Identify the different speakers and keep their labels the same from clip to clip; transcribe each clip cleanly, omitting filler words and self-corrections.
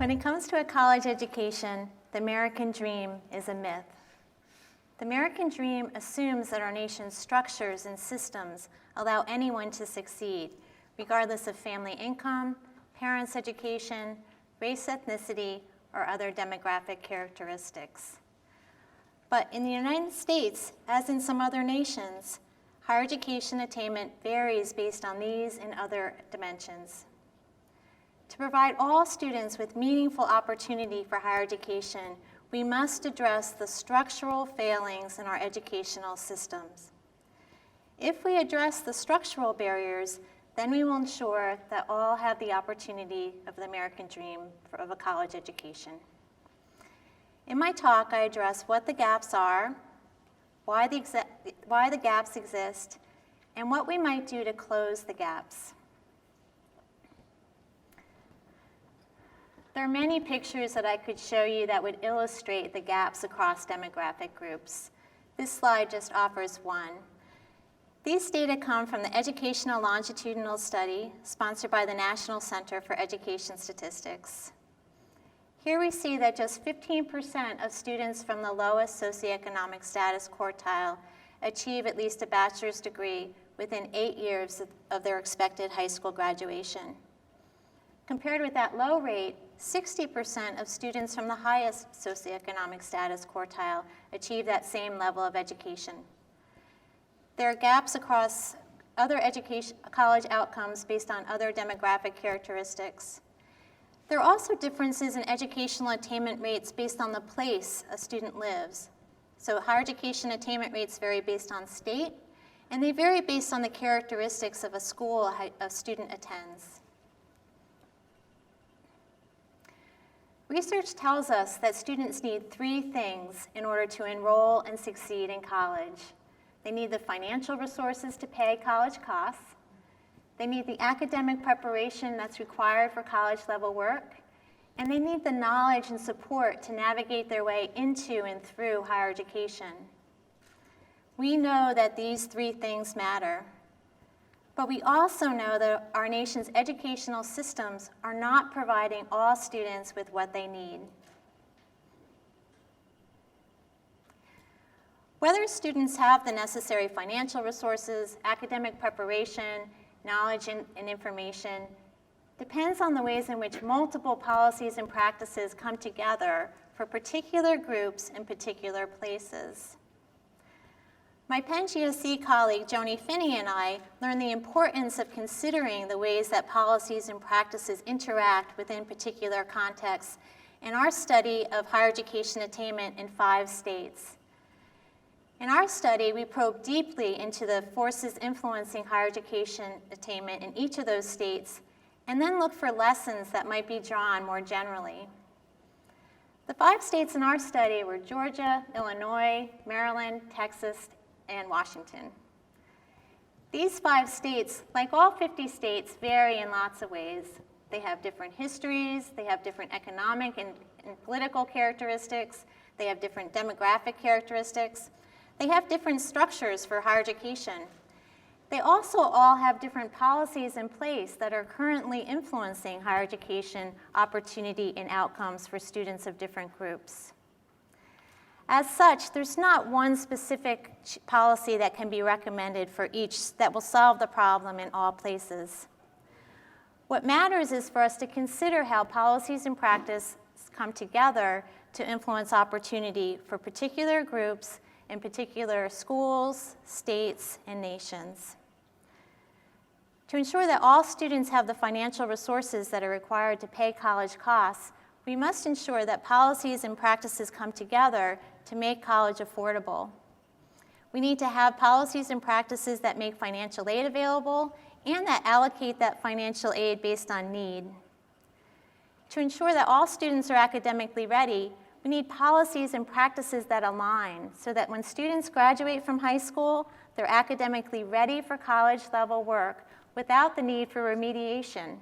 Speaker 1: When it comes to a college education, the American dream is a myth. The American dream assumes that our nation's structures and systems allow anyone to succeed, regardless of family income, parents' education, race, ethnicity, or other demographic characteristics. But in the United States, as in some other nations, higher education attainment varies based on these and other dimensions. To provide all students with meaningful opportunity for higher education, we must address the structural failings in our educational systems. If we address the structural barriers, then we will ensure that all have the opportunity of the American dream of a college education. In my talk, I address what the gaps are, why the gaps exist, and what we might do to close the gaps. There are many pictures that I could show you that would illustrate the gaps across demographic groups. This slide just offers one. These data come from the Educational Longitudinal Study sponsored by the National Center for Education Statistics. Here we see that just 15% of students from the lowest socioeconomic status quartile achieve at least a bachelor's degree within 8 years of their expected high school graduation. Compared with that low rate, 60% of students from the highest socioeconomic status quartile achieve that same level of education. There are gaps across other college outcomes based on other demographic characteristics. There are also differences in educational attainment rates based on the place a student lives. So higher education attainment rates vary based on state, and they vary based on the characteristics of a school a student attends. Research tells us that students need 3 things in order to enroll and succeed in college. They need the financial resources to pay college costs. They need the academic preparation that's required for college-level work. And they need the knowledge and support to navigate their way into and through higher education. We know that these 3 things matter. But we also know that our nation's educational systems are not providing all students with what they need. Whether students have the necessary financial resources, academic preparation, knowledge and information depends on the ways in which multiple policies and practices come together for particular groups in particular places. My Penn GSE colleague, Joni Finney, and I learned the importance of considering the ways that policies and practices interact within particular contexts in our study of higher education attainment in 5 states. In our study, we probed deeply into the forces influencing higher education attainment in each of those states, and then looked for lessons that might be drawn more generally. The 5 states in our study were Georgia, Illinois, Maryland, Texas, and Washington. These 5 states, like all 50 states, vary in lots of ways. They have different histories, they have different economic and political characteristics, they have different demographic characteristics, they have different structures for higher education. They also all have different policies in place that are currently influencing higher education opportunity and outcomes for students of different groups. As such, there's not one specific policy that can be recommended for each that will solve the problem in all places. What matters is for us to consider how policies and practice come together to influence opportunity for particular groups in particular schools, states, and nations. To ensure that all students have the financial resources that are required to pay college costs, we must ensure that policies and practices come together to make college affordable. We need to have policies and practices that make financial aid available and that allocate that financial aid based on need. To ensure that all students are academically ready, we need policies and practices that align so that when students graduate from high school, they're academically ready for college-level work without the need for remediation.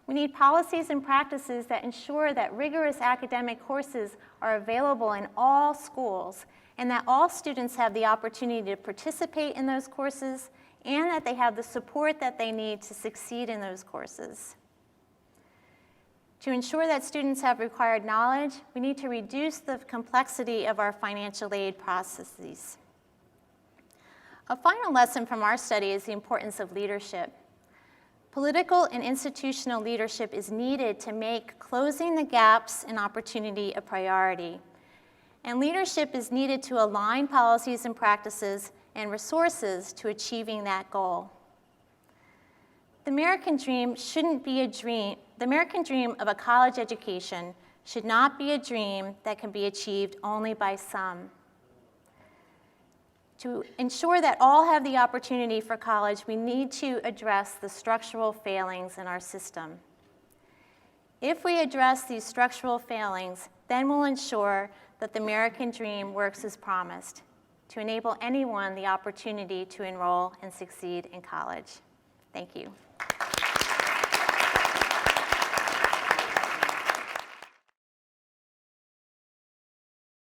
Speaker 1: We need policies and practices that ensure that rigorous academic courses are available in all schools and that all students have the opportunity to participate in those courses and that they have the support that they need to succeed in those courses. To ensure that students have required knowledge, we need to reduce the complexity of our financial aid processes. A final lesson from our study is the importance of leadership. Political and institutional leadership is needed to make closing the gaps in opportunity a priority. And leadership is needed to align policies and practices and resources to achieving that goal. The American dream shouldn't be a dream. The American dream of a college education should not be a dream that can be achieved only by some. To ensure that all have the opportunity for college, we need to address the structural failings in our system. If we address these structural failings, then we'll ensure that the American dream works as promised, to enable anyone the opportunity to enroll and succeed in college. Thank you.